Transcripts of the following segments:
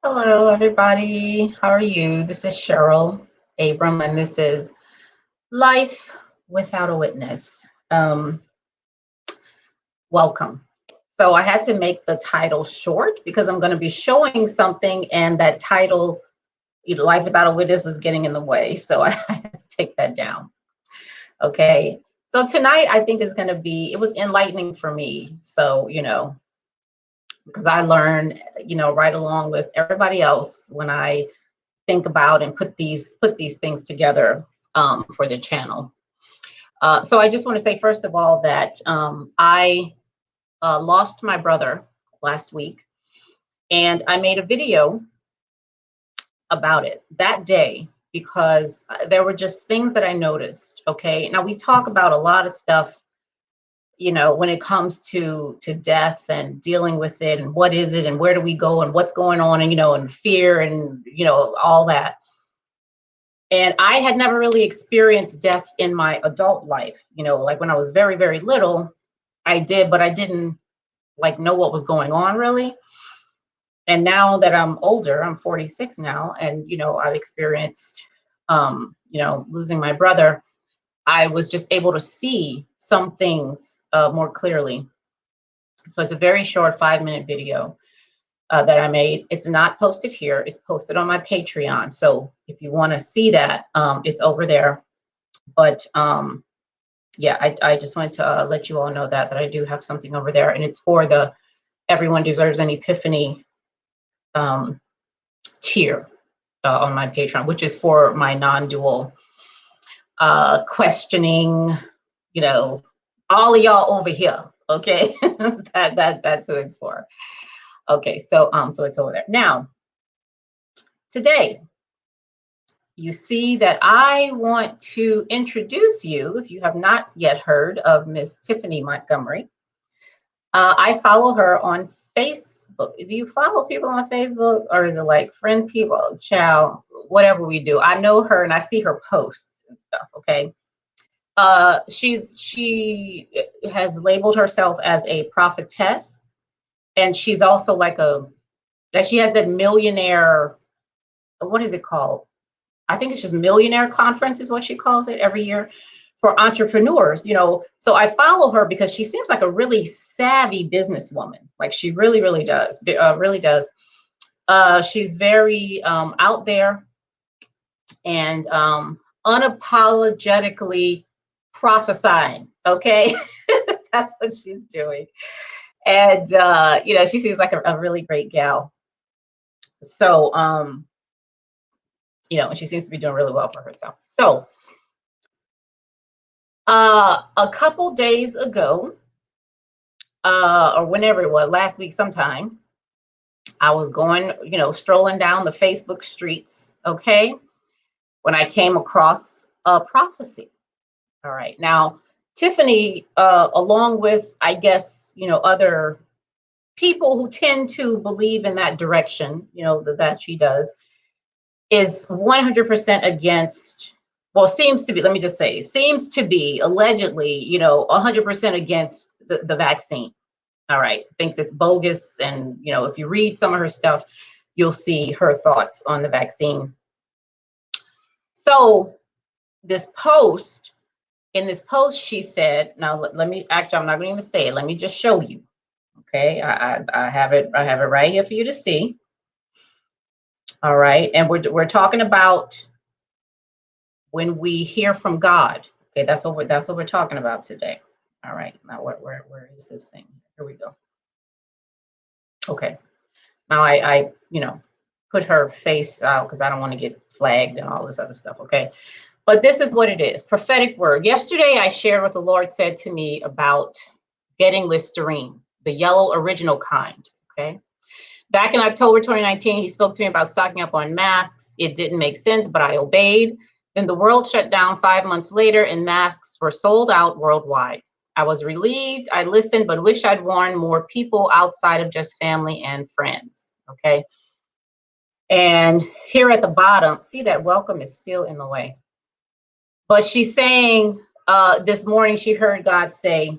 Hello, everybody. How are you? This is Cheryl Abram, and this is Life Without a Witness. Welcome. So I had to make the title short because I'm going to be showing something, and that title, Life Without a Witness, was getting in the way. So I had to take that down. Okay. So tonight, I think is going to be, it was enlightening for me. So, because I learned, right along with everybody else when I think about and put these things together for the channel. So I just want to say, first of all, that I lost my brother last week, and I made a video about it that day because there were just things that I noticed. Okay, now we talk about a lot of stuff, when it comes to death and dealing with it, and what is it, and where do we go, and what's going on, and and fear, and all that. And I had never really experienced death in my adult life. Like when I was very, very little, I did, but I didn't know what was going on really. And now that I'm older, I'm 46 now, and I've experienced losing my brother. I was just able to see some things more clearly. So it's a very short 5-minute video that I made. It's not posted here. It's posted on my Patreon. So if you want to see that, it's over there. But yeah, I just wanted to let you all know that I do have something over there, and it's for the Everyone Deserves an Epiphany tier on my Patreon, which is for my non-dual questioning, all of y'all over here. Okay, that's who it's for. Okay, so it's over there. Now, today, you see that I want to introduce you, if you have not yet heard of Miss Tiffany Montgomery. I follow her on Facebook. Do you follow people on Facebook, or is it like friend people? Child, whatever we do. I know her and I see her posts and stuff, okay? She has labeled herself as a prophetess, and she's also she has that millionaire, what is it called? I think it's just millionaire conference is what she calls it every year for entrepreneurs, So I follow her because she seems like a really savvy businesswoman. Like she really, really does, really does. She's very out there and unapologetically prophesying. Okay, that's what she's doing. And, she seems like a really great gal. So, and she seems to be doing really well for herself. So a couple days ago, or whenever it was, last week sometime, I was going, strolling down the Facebook streets, okay, when I came across a prophecy. All right. Now, Tiffany, along with, I guess, other people who tend to believe in that direction, that she does, is 100% against, well, seems to be, let me just say, seems to be allegedly, 100% against the vaccine. All right. Thinks it's bogus. And, if you read some of her stuff, you'll see her thoughts on the vaccine. So in this post, she said, now let me, actually, I'm not going to even say it. Let me just show you. Okay. I have it right here for you to see. All right. And we're talking about when we hear from God. Okay, that's what we're talking about today. All right. Now where is this thing? Here we go. Okay. Now I put her face out because I don't want to get flagged and all this other stuff. Okay. But this is what it is. Prophetic word. Yesterday I shared what the Lord said to me about getting Listerine, the yellow original kind. Okay. Back in October 2019, he spoke to me about stocking up on masks. It didn't make sense, but I obeyed. Then the world shut down 5 months later and masks were sold out worldwide. I was relieved. I listened, but wish I'd warned more people outside of just family and friends. Okay. And here at the bottom, see that welcome is still in the way. But she's saying this morning she heard God say,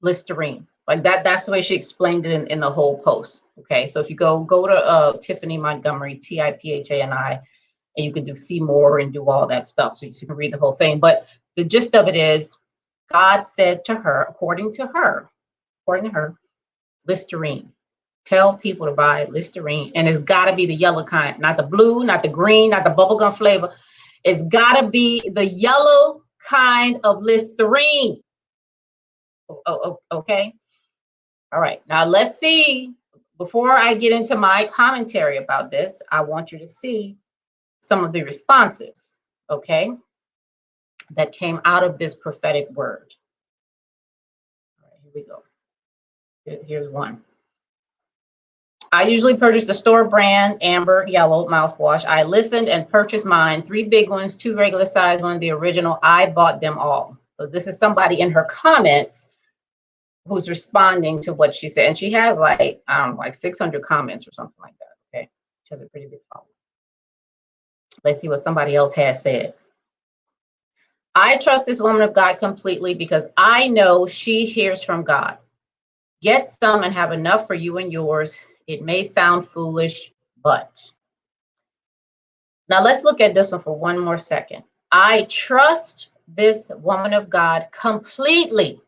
Listerine. Like that's the way she explained it in the whole post. Okay, so if you go to Tiffany Montgomery, Tiphani, and you can do see more and do all that stuff, so you can read the whole thing. But the gist of it is, God said to her, according to her, Listerine. Tell people to buy Listerine, and it's got to be the yellow kind, not the blue, not the green, not the bubblegum flavor. It's got to be the yellow kind of Listerine. Okay. All right. Now let's see. Before I get into my commentary about this, I want you to see some of the responses, okay, that came out of this prophetic word. All right, here we go. Here's one. I usually purchase the store brand amber yellow mouthwash. I listened and purchased mine, 3 big ones, 2 regular size ones, the original. I bought them all. So this is somebody in her comments who's responding to what she said. And she has like 600 comments or something like that. Okay. She has a pretty big following. Let's see what somebody else has said. I trust this woman of God completely because I know she hears from God. Get some and have enough for you and yours. It may sound foolish, but. Now let's look at this one for one more second. I trust this woman of God completely.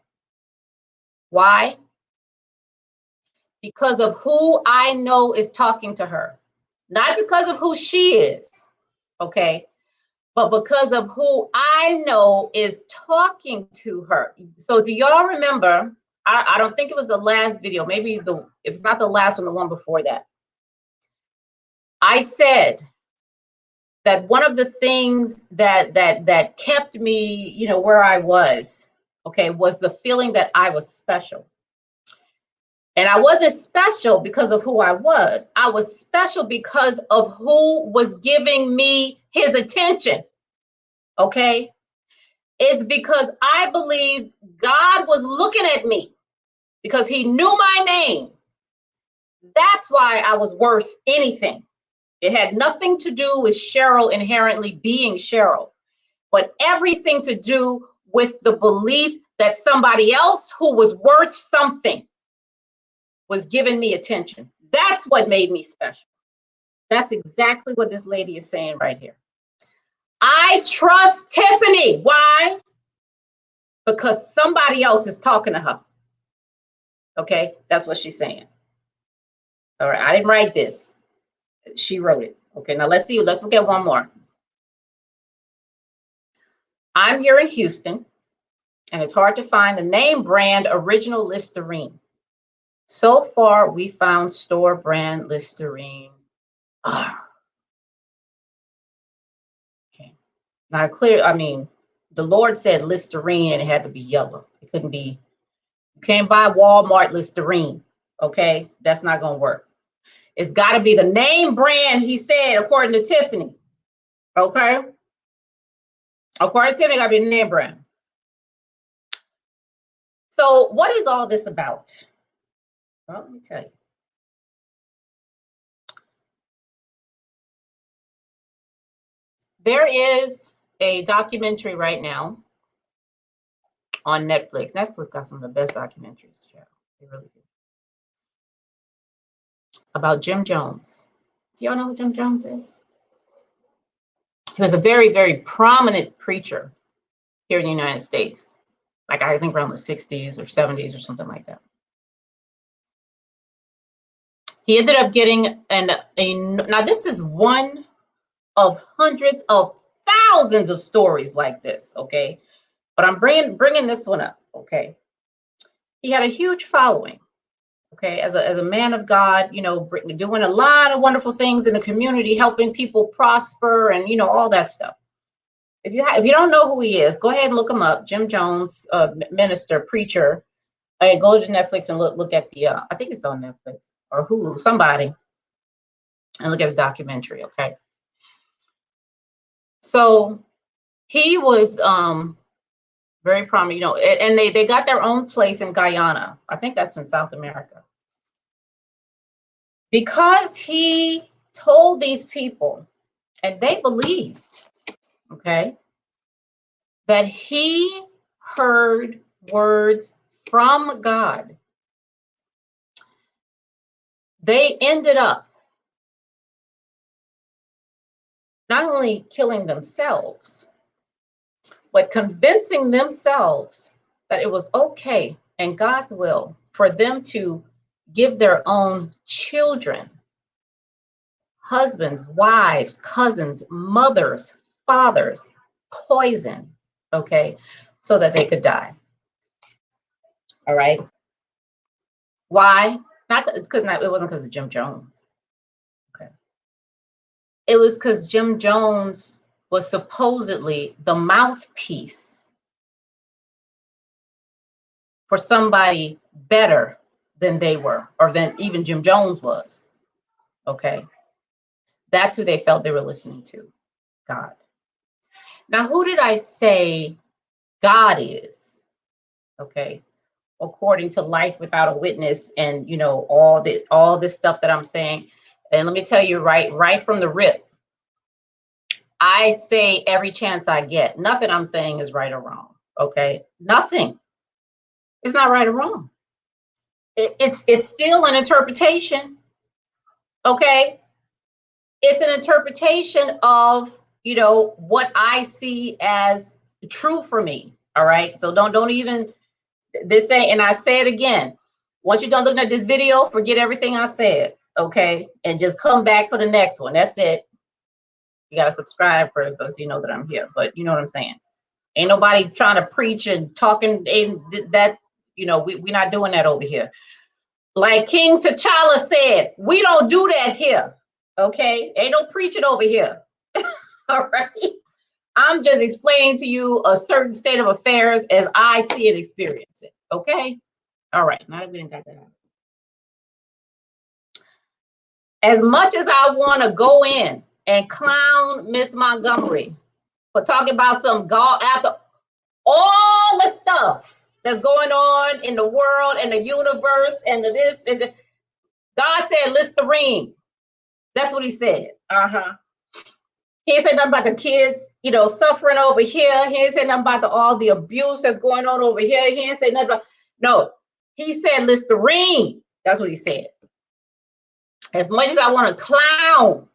Why? Because of who I know is talking to her. Not because of who she is, okay? But because of who I know is talking to her. So do y'all remember, I don't think it was the last video, maybe if it's not the last one, the one before that. I said that one of the things that kept me, where I was, okay, was the feeling that I was special. And I wasn't special because of who I was. I was special because of who was giving me his attention. Okay? It's because I believed God was looking at me because he knew my name. That's why I was worth anything. It had nothing to do with Cheryl inherently being Cheryl, but everything to do with the belief that somebody else who was worth something was giving me attention. That's what made me special. That's exactly what this lady is saying right here. I trust Tiffany. Why? Because somebody else is talking to her. Okay, that's what she's saying. All right, I didn't write this. She wrote it. Okay, now let's see. Let's look at one more. I'm here in Houston, and it's hard to find the name brand original Listerine. So far, we found store brand Listerine. Okay. Now, the Lord said Listerine and it had to be yellow. It couldn't be, you can't buy Walmart Listerine. Okay. That's not going to work. It's got to be the name brand, he said, according to Tiffany. Okay. According to Tiffany, got to be the name brand. So, what is all this about? Well, let me tell you. There is a documentary right now on Netflix. Netflix got some of the best documentaries, Cheryl. They really do. About Jim Jones. Do y'all know who Jim Jones is? He was a very, very prominent preacher here in the United States. Like I think around the 60s or 70s or something like that. He ended up getting now this is one of hundreds of thousands of stories like this, okay? But I'm bringing this one up, okay? He had a huge following, okay? As a man of God, doing a lot of wonderful things in the community, helping people prosper and, all that stuff. If you don't know who he is, go ahead and look him up. Jim Jones, minister, preacher. Go to Netflix and look at the, I think it's on Netflix or Hulu, somebody, and look at the documentary, okay? So he was very prominent, and they got their own place in Guyana. I think that's in South America. Because he told these people, and they believed, okay, that he heard words from God they ended up not only killing themselves, but convincing themselves that it was okay and God's will for them to give their own children, husbands, wives, cousins, mothers, fathers, poison, okay, so that they could die. All right. Why? Not because it wasn't because of Jim Jones. Okay. It was because Jim Jones was supposedly the mouthpiece for somebody better than they were, or than even Jim Jones was. Okay. That's who they felt they were listening to, God. Now, who did I say God is? Okay. According to Life Without a Witness, and all this stuff that I'm saying. And let me tell you right from the rip, I say every chance I get, nothing I'm saying is right or wrong. Okay. Nothing. It's not right or wrong. It's still an interpretation. Okay. It's an interpretation of what I see as true for me. All right. So don't even this say, and I say it again. Once you're done looking at this video, forget everything I said. Okay. And just come back for the next one. That's it. You got to subscribe first so you know that I'm here. But you know what I'm saying? Ain't nobody trying to preach and talking that, we're not doing that over here. Like King T'Challa said, we don't do that here. Okay. Ain't no preaching over here. All right. I'm just explaining to you a certain state of affairs as I see and experience it. Okay. All right. Now that we didn't got that out. As much as I want to go in and clown Miss Montgomery for talking about some God after all the stuff that's going on in the world and the universe and this and God said Listerine. That's what he said. He ain't said nothing about the kids, suffering over here. He ain't said nothing about all the abuse that's going on over here. He ain't said nothing about, no. He said Listerine. That's what he said. As much as I want to clown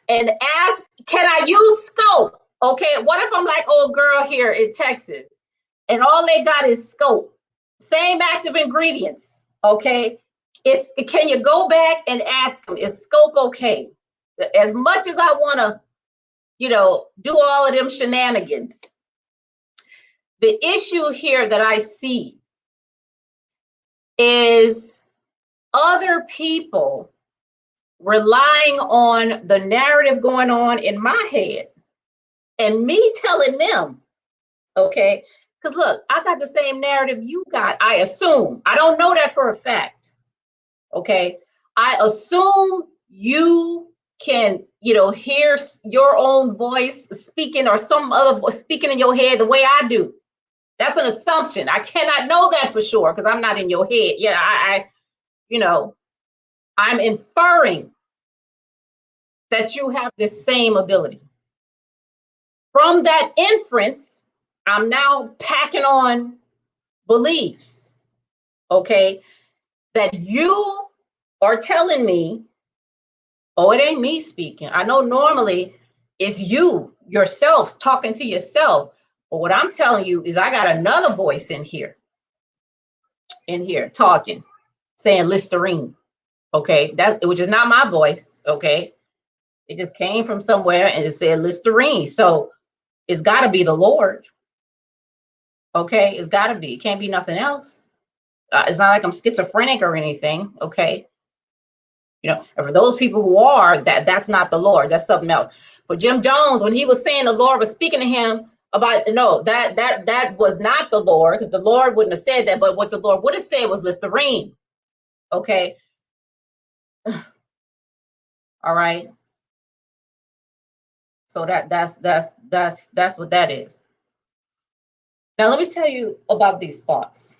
and ask, can I use scope? Okay, what if I'm like old girl here in Texas and all they got is scope, same active ingredients, okay? Can you go back and ask them, is scope okay? As much as I want to, do all of them shenanigans, the issue here that I see is other people relying on the narrative going on in my head and me telling them, okay, because look, I got the same narrative you got, I assume. I don't know that for a fact, okay? I assume you can, hear your own voice speaking or some other voice speaking in your head the way I do. That's an assumption. I cannot know that for sure because I'm not in your head. Yeah, I'm inferring that you have this same ability. From that inference, I'm now packing on beliefs, okay, that you are telling me, oh, it ain't me speaking. I know normally it's you, yourself, talking to yourself. But what I'm telling you is I got another voice in here, talking, saying Listerine, okay, which is not my voice, okay. It just came from somewhere and it said Listerine. So it's got to be the Lord. Okay, it's got to be. It can't be nothing else. It's not like I'm schizophrenic or anything. Okay, and for those people who are, that's not the Lord. That's something else. But Jim Jones, when he was saying the Lord was speaking to him about, no, that was not the Lord, because the Lord wouldn't have said that. But what the Lord would have said was Listerine. Okay. All right. So that's what that is. Now let me tell you about these thoughts.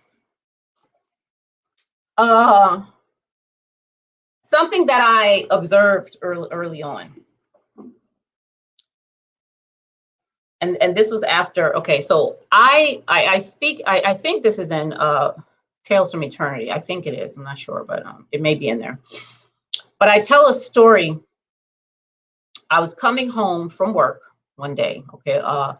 Something that I observed early on, and this was after. Okay, so I speak. I think this is in Tales from Eternity. I think it is. I'm not sure, but it may be in there. But I tell a story. I was coming home from work one day. Okay, I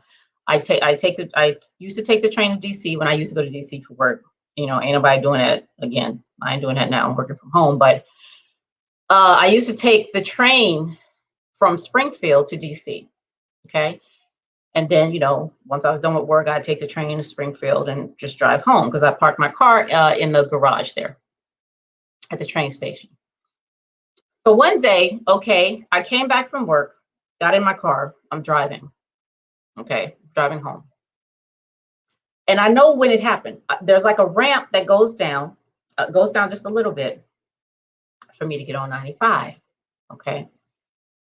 used to take the train to DC when I used to go to DC for work. You know, ain't nobody doing that again. I ain't doing that now. I'm working from home, but I used to take the train from Springfield to DC. Okay, and then, you know, once I was done with work, I'd take the train to Springfield and just drive home because I parked my car in the garage there at the train station. So one day, okay, I came back from work, got in my car, I'm driving, okay, driving home. And I know when it happened. There's like a ramp that goes down just a little bit for me to get on 95, okay?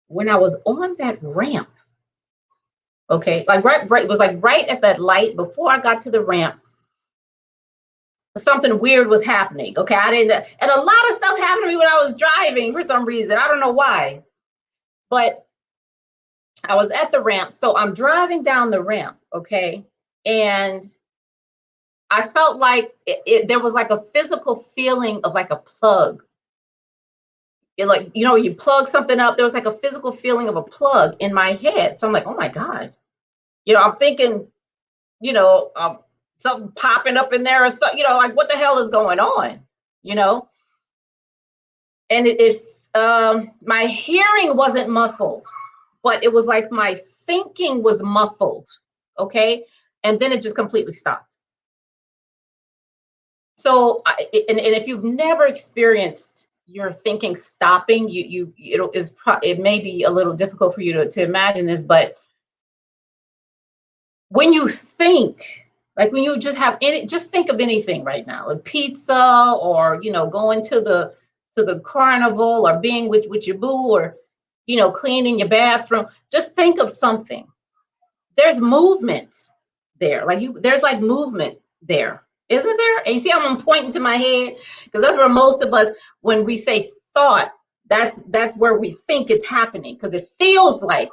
When I was on that ramp, okay, like right, it was like right at that light before I got to the ramp, something weird was happening. Okay, and a lot of stuff happened to me when I was driving for some reason. I don't know why, but I was at the ramp. So I'm driving down the ramp, okay, and I felt like there was like a physical feeling of like a plug. Like, you know, you plug something up. There was like a physical feeling of a plug in my head. So I'm like, oh my God, you know, I'm thinking, you know, something popping up in there or something, you know, like what the hell is going on, you know? And my hearing wasn't muffled, but it was like my thinking was muffled, okay? And then it just completely stopped. So, and if you've never experienced your thinking stopping, it may be a little difficult for you to imagine this, but when you think, like when you just think of anything right now, a pizza, or, you know, going to the carnival, or being with your boo, or, you know, cleaning your bathroom, just think of something. There's movement there. There's like movement there, isn't there? And you see how I'm pointing to my head? Because that's where most of us, when we say thought, that's where we think it's happening, because it feels like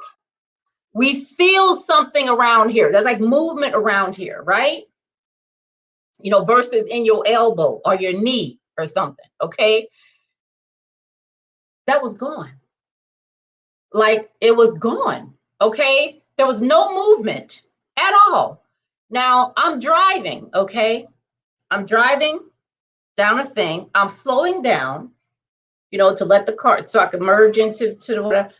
we feel something around here. There's like movement around here, right? You know, versus in your elbow or your knee or something, okay? That was gone. Like, it was gone, okay? There was no movement at all. Now I'm driving, okay? I'm driving down a thing. I'm slowing down, you know, to let the car, so I could merge into the whatever.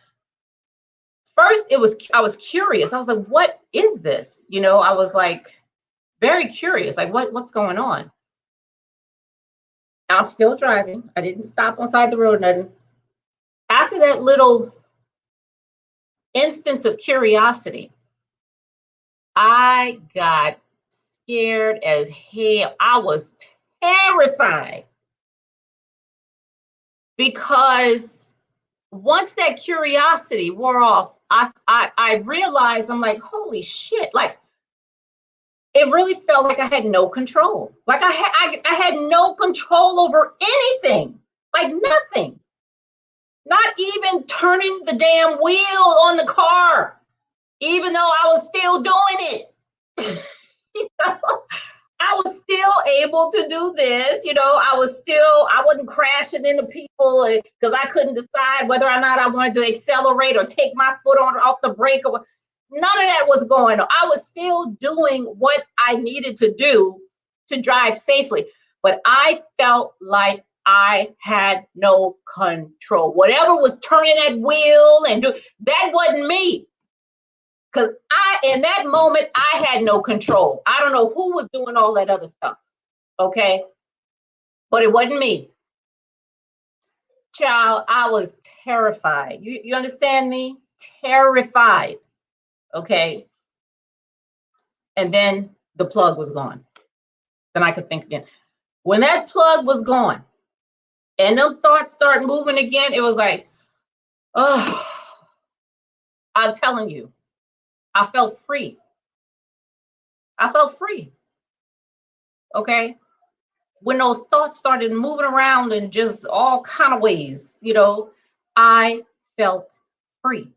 First, I was curious. I was like, what is this? You know, I was like very curious, like what's going on? I'm still driving. I didn't stop on side the road, nothing. After that little instance of curiosity, I got scared as hell. I was terrified, because once that curiosity wore off, I realized, I'm like, holy shit, like it really felt like I had no control. Like I had no control over anything, like nothing. Not even turning the damn wheel on the car, even though I was still doing it. You know? I was still able to do this, you know, I wasn't crashing into people because I couldn't decide whether or not I wanted to accelerate or take my foot off the brake. Or none of that was going on. I was still doing what I needed to do to drive safely, but I felt like I had no control. Whatever was turning that wheel that wasn't me. Because in that moment, I had no control. I don't know who was doing all that other stuff, okay? But it wasn't me. Child, I was terrified. You understand me? Terrified, okay? And then the plug was gone. Then I could think again. When that plug was gone and them thoughts start moving again, it was like, oh, I'm telling you, I felt free. I felt free, okay? When those thoughts started moving around in just all kind of ways, you know, I felt free.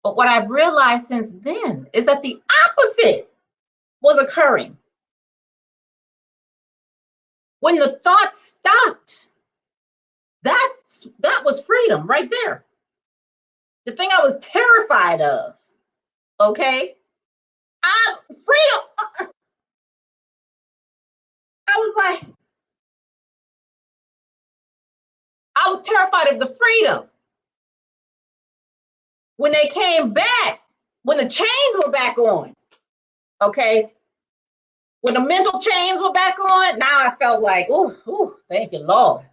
But what I've realized since then is that the opposite was occurring. When the thought stopped, that was freedom right there. The thing I was terrified of, okay? Freedom. I was like, I was terrified of the freedom. When they came back, when the chains were back on, okay? When the mental chains were back on, now I felt like, oh, thank you, Lord.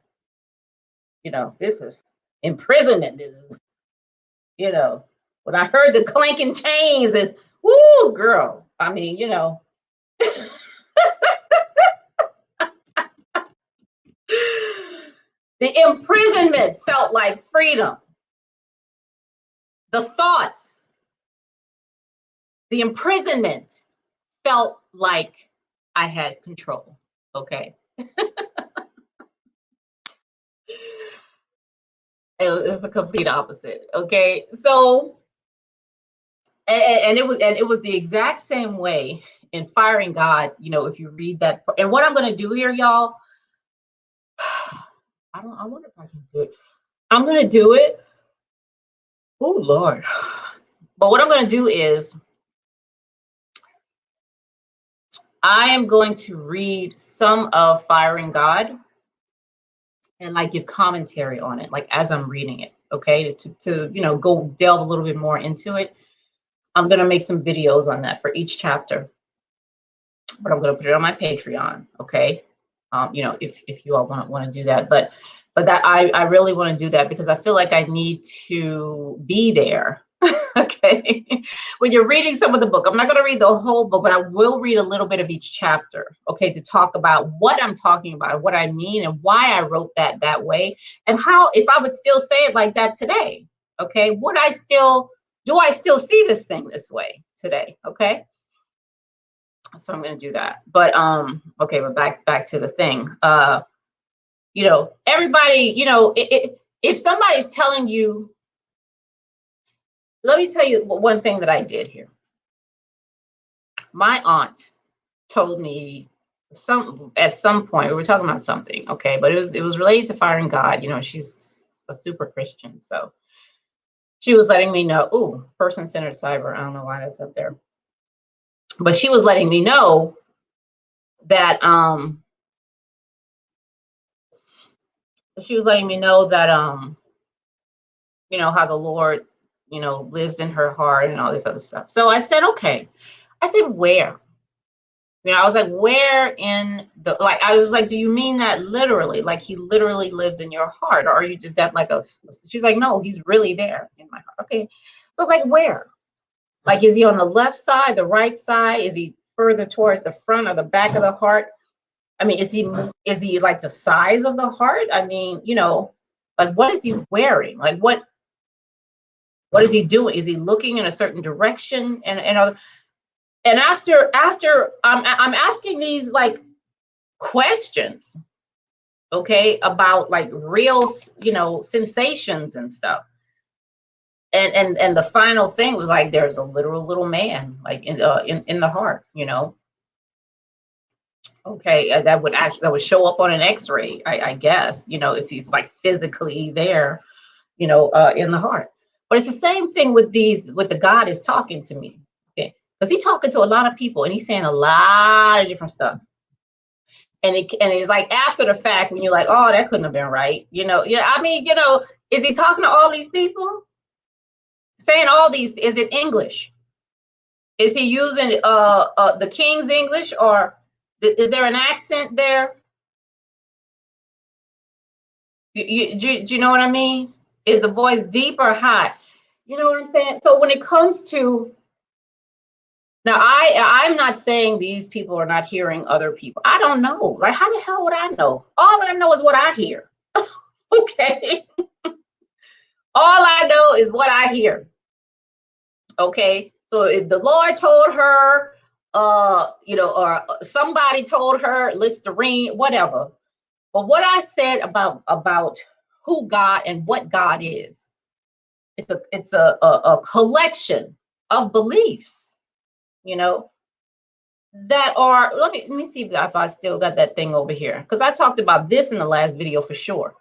You know, this is imprisonment. This is, you know, when I heard the clanking chains, and woo, girl. I mean, you know. The imprisonment felt like freedom. The thoughts, the imprisonment felt like I had control. Okay. It was the complete opposite. Okay. So, and it was the exact same way in Firing God. You know, if you read that, and what I'm going to do here, y'all, I wonder if I can do it. I'm going to do it. Oh, Lord. But what I'm going to do is I am going to read some of Firing God and like give commentary on it, like as I'm reading it. Okay. To you know, go delve a little bit more into it. I'm going to make some videos on that for each chapter, but I'm going to put it on my Patreon. Okay. You know, if you all want to do that, but that I really want to do that because I feel like I need to be there. Okay. When you're reading some of the book, I'm not going to read the whole book, but I will read a little bit of each chapter. Okay. To talk about what I'm talking about, what I mean, and why I wrote that way, and how, if I would still say it like that today. Okay. Do I still see this thing this way today? Okay. So I'm going to do that. But okay, but back to the thing. You know, everybody, you know, if somebody's telling you, let me tell you one thing that I did here. My aunt told me at some point, we were talking about something, okay, but it was related to Firing God. You know, she's a super Christian, so she was letting me know. Ooh, person-centered cyber. I don't know why that's up there, but she was letting me know that you know, how the Lord, you know, lives in her heart and all this other stuff. So I said, okay. I said, where? You know, I was like, where in the, like, I was like, do you mean that literally? Like he literally lives in your heart? Or are you just that like a, she's like, no, he's really there in my heart. Okay. So I was like, where? Like, is he on the left side, the right side? Is he further towards the front or the back of the heart? I mean, is he like the size of the heart? I mean, you know, like what is he wearing? Like what is he doing? Is he looking in a certain direction? And after I'm asking these like questions, okay, about like real, you know, sensations and stuff. And the final thing was like, there's a literal little man like in the heart, you know. Okay, that would show up on an X-ray, I guess, you know, if he's like physically there, you know, in the heart. But it's the same thing with the God is talking to me, okay, because he's talking to a lot of people and he's saying a lot of different stuff. And it's like after the fact when you're like, oh, that couldn't have been right, you know. Yeah, I mean, you know, is he talking to all these people? Saying all these, is it English? Is he using the King's English, or is there an accent there? Do you know what I mean? Is the voice deep or high? You know what I'm saying? So when it comes to, now I'm not saying these people are not hearing other people. I don't know. Like, how the hell would I know? All I know is what I hear. Okay. All I know is what I hear. Okay. So if the Lord told her, you know, or somebody told her, Listerine, whatever. But what I said about who God and what God is, it's a collection of beliefs, you know. that are, let me see if I still got that thing over here, because I talked about this in the last video for sure.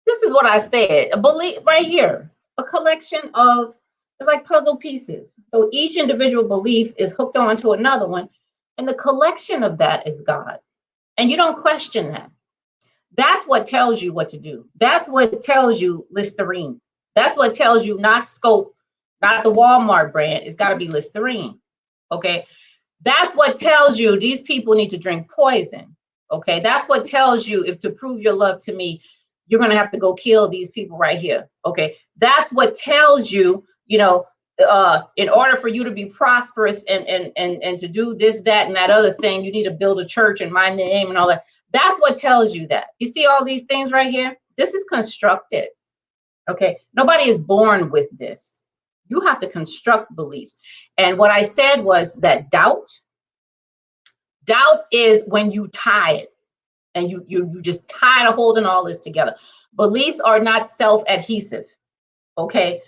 This is what I said, a belief right here, a collection of, it's like puzzle pieces. So each individual belief is hooked on to another one, and the collection of that is God. And you don't question that. That's what tells you what to do. That's what tells you Listerine. That's what tells you not Scope, not the Walmart brand. It's got to be Listerine. Okay. That's what tells you these people need to drink poison. Okay. That's what tells you, if to prove your love to me, you're going to have to go kill these people right here. Okay. That's what tells you, in order for you to be prosperous and to do this, that, and that other thing, you need to build a church in my name and all that. That's what tells you that. You see all these things right here? This is constructed. Okay. Nobody is born with this. You have to construct beliefs. And what I said was that doubt is when you tie it and you just tired of holding all this together. Beliefs are not self-adhesive. Okay.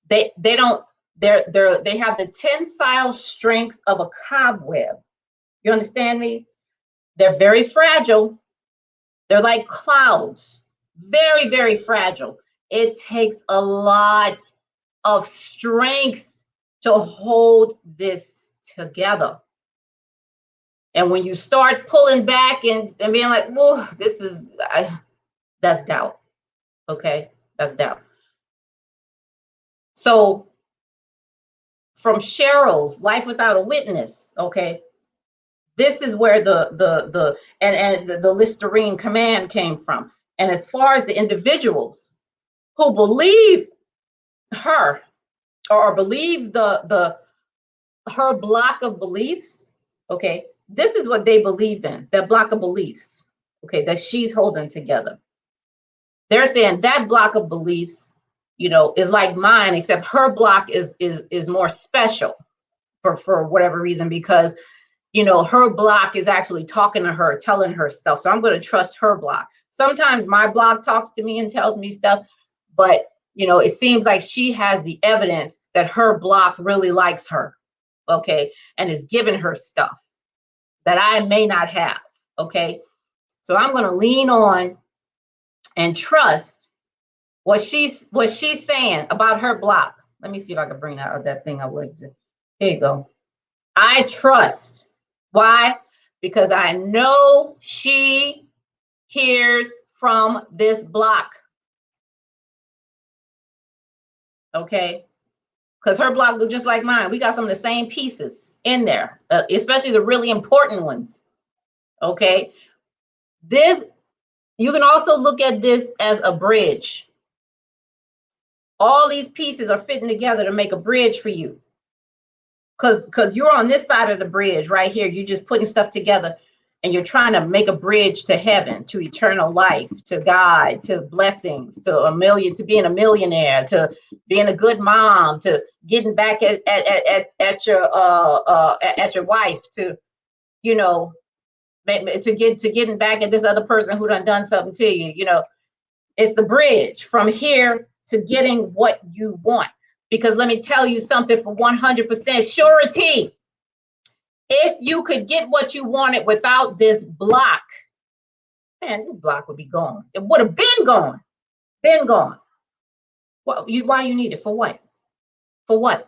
They have the tensile strength of a cobweb. You understand me? They're very fragile. They're like clouds, very, very fragile. It takes a lot of strength to hold this together. And when you start pulling back and being like, whoa, that's doubt. Okay, that's doubt. So from Cheryl's Life Without a Witness, okay, this is where the Listerine command came from. And as far as the individuals who believe her or believe her block of beliefs, okay, this is what they believe in, that block of beliefs, okay, that she's holding together. They're saying that block of beliefs, is like mine, except her block is more special for whatever reason, because her block is actually talking to her, telling her stuff. So I'm going to trust her block. Sometimes my block talks to me and tells me stuff, but it seems like she has the evidence that her block really likes her, okay, and is giving her stuff that I may not have, okay. So I'm going to lean on and trust what she's saying about her block. Let me see if I can bring that thing I would. Here you go. I trust. Why? Because I know she hears from this block. Okay. Because her block looks just like mine. We got some of the same pieces in there, especially the really important ones. Okay. You can also look at this as a bridge. All these pieces are fitting together to make a bridge for you. Because you're on this side of the bridge right here. You're just putting stuff together and you're trying to make a bridge to heaven, to eternal life, to God, to blessings, to being a millionaire, to being a good mom, to getting back at your wife, to getting back at this other person who done something to you. It's the bridge from here to getting what you want. Because let me tell you something for 100% surety. If you could get what you wanted without this block, man, this block would be gone. It would have been gone. Been gone. Why you need it? For what? For what?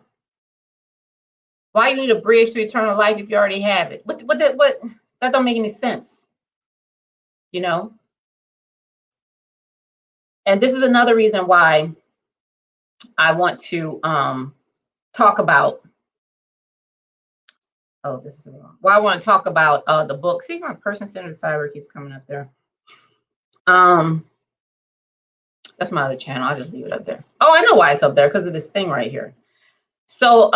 Why you need a bridge to eternal life if you already have it? What that don't make any sense. And this is another reason why I want to talk about. Oh, this is the wrong. Well, I want to talk about the book. See, my person-centered cyber keeps coming up there. That's my other channel. I'll just leave it up there. Oh, I know why it's up there, because of this thing right here. So,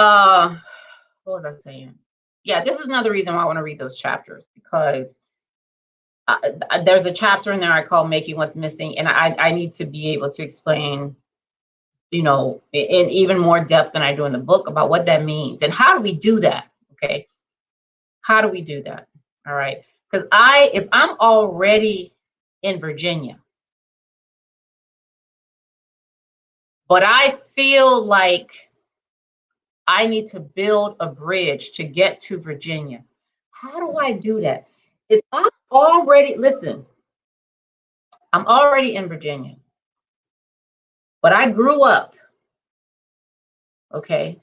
what was I saying? Yeah, this is another reason why I want to read those chapters, because there's a chapter in there I call "Making What's Missing," and I need to be able to explain, in even more depth than I do in the book, about what that means and how do we do that. Okay. How do we do that? All right. Because if I'm already in Virginia, but I feel like I need to build a bridge to get to Virginia. How do I do that? If I'm already, listen, I'm already in Virginia, but I grew up, okay,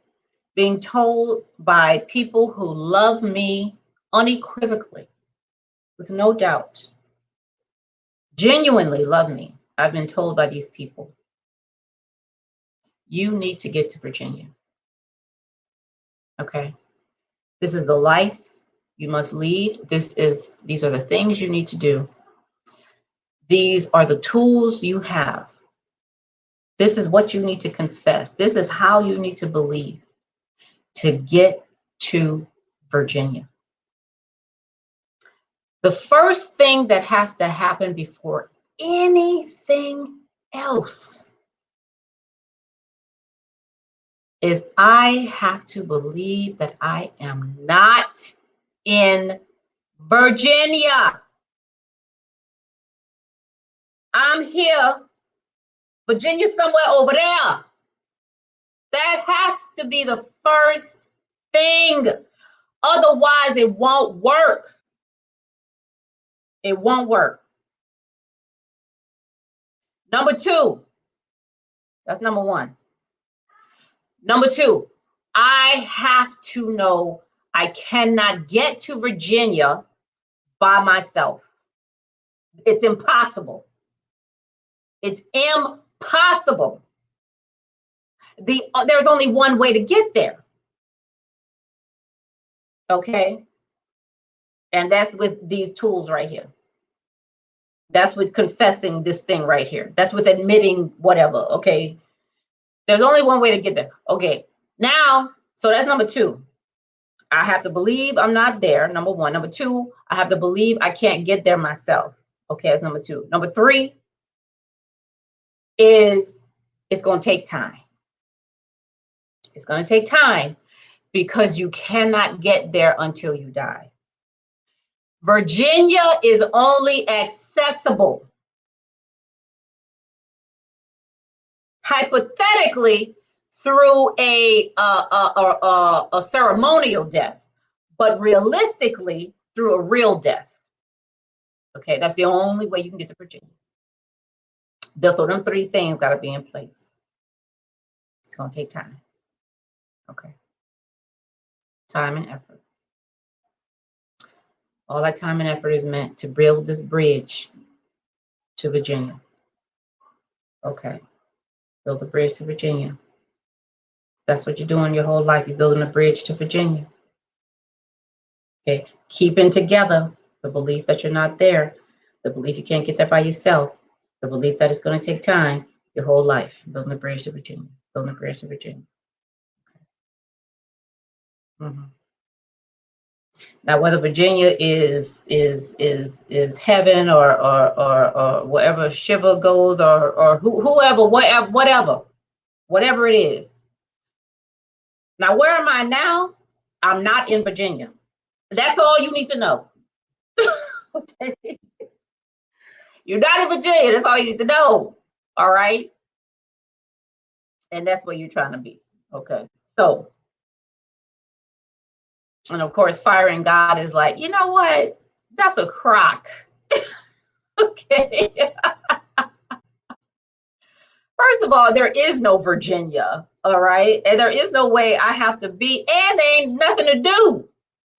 being told by people who love me unequivocally, with no doubt, genuinely love me. I've been told by these people, you need to get to Virginia. Okay. This is the life you must lead. These are the things you need to do. These are the tools you have. This is what you need to confess. This is how you need to believe to get to Virginia. The first thing that has to happen before anything else is I have to believe that I am not in Virginia. I'm here. Virginia's somewhere over there. That has to be the first thing. Otherwise, it won't work. It won't work. Number two, that's number one. Number two, I have to know I cannot get to Virginia by myself. It's impossible. It's impossible. There's only one way to get there. Okay? And that's with these tools right here. That's with confessing this thing right here. That's with admitting whatever, okay? There's only one way to get there. Okay, now, so that's number two. I have to believe I'm not there, number one. Number two, I have to believe I can't get there myself. Okay, that's number two. Number three is it's going to take time. It's going to take time because you cannot get there until you die. Virginia is only accessible, hypothetically, through a ceremonial death, but realistically through a real death. Okay, that's the only way you can get to Virginia. So them three things got to be in place. It's going to take time. Okay, time and effort. All that time and effort is meant to build this bridge to Virginia. Okay, build a bridge to Virginia. That's what you're doing your whole life. You're building a bridge to Virginia. Okay, keeping together the belief that you're not there, the belief you can't get there by yourself, the belief that it's going to take time, your whole life, building a bridge to Virginia, building a bridge to Virginia. Okay. Mm-hmm. Now, whether Virginia is heaven or wherever Shiva goes or whoever, whatever it is. Now, where am I now? I'm not in Virginia. That's all you need to know. Okay. You're not in Virginia. That's all you need to know. All right. And that's where you're trying to be. Okay. So, and of course, firing God is like, you know what? That's a crock. Okay. First of all, there is no Virginia. All right. And there is no way I have to be, and there ain't nothing to do.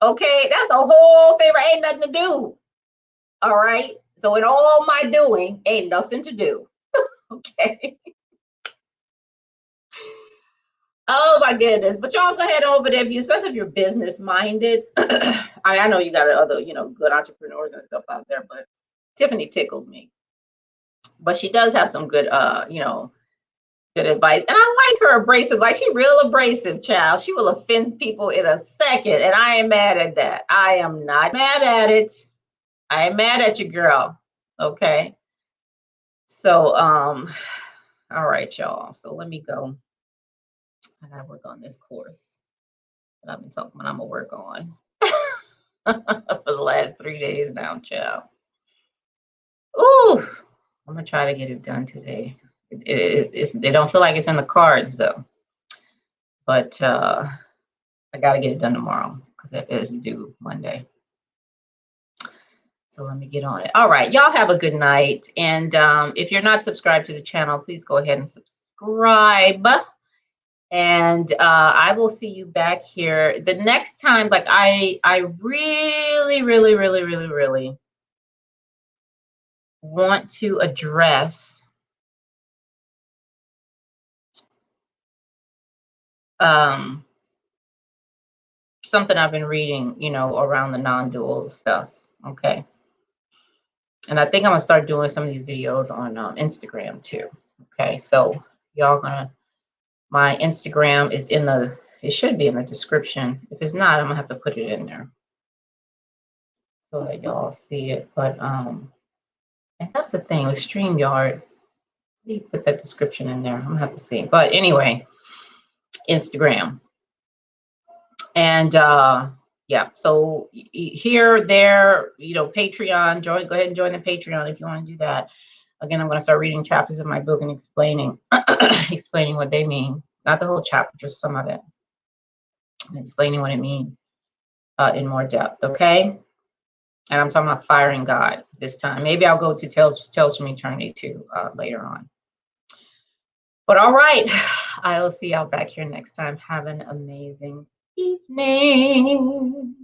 Okay. That's the whole thing. Right? Ain't nothing to do. All right. So in all my doing, ain't nothing to do. Okay. Oh my goodness. But y'all go ahead over there, especially if you're business minded. I know you got other, good entrepreneurs and stuff out there, but Tiffany tickles me. But she does have some good, good advice. And I like her abrasive, like she real abrasive, child. She will offend people in a second. And I ain't mad at that. I am not mad at it. I ain't mad at you, girl. Okay. So, all right, y'all. So let me go. I gotta work on this course that I've been talking about. I'm gonna work on for the last 3 days now, child. Ooh, I'm gonna try to get it done today. They don't feel like it's in the cards though. But I got to get it done tomorrow because it is due Monday. So let me get on it. All right, y'all have a good night. And if you're not subscribed to the channel, please go ahead and subscribe. And I will see you back here the next time. Like I really want to address something I've been reading, you know, around the non-dual stuff. Okay. And I think I'm gonna start doing some of these videos on Instagram too. Okay, so y'all gonna, my Instagram is in the, it should be in the description. If it's not, I'm gonna have to put it in there so that y'all see it. But and that's the thing with StreamYard. You put that description in there. I'm gonna have to see. But anyway, Instagram. And yeah, so here, there, you know, Patreon, go ahead and join the Patreon if you want to do that. Again, I'm going to start reading chapters of my book and explaining explaining what they mean. Not the whole chapter, just some of it. And explaining what it means in more depth, okay? And I'm talking about firing God this time. Maybe I'll go to Tales from Eternity too later on. But all right, I'll see y'all back here next time. Have an amazing evening.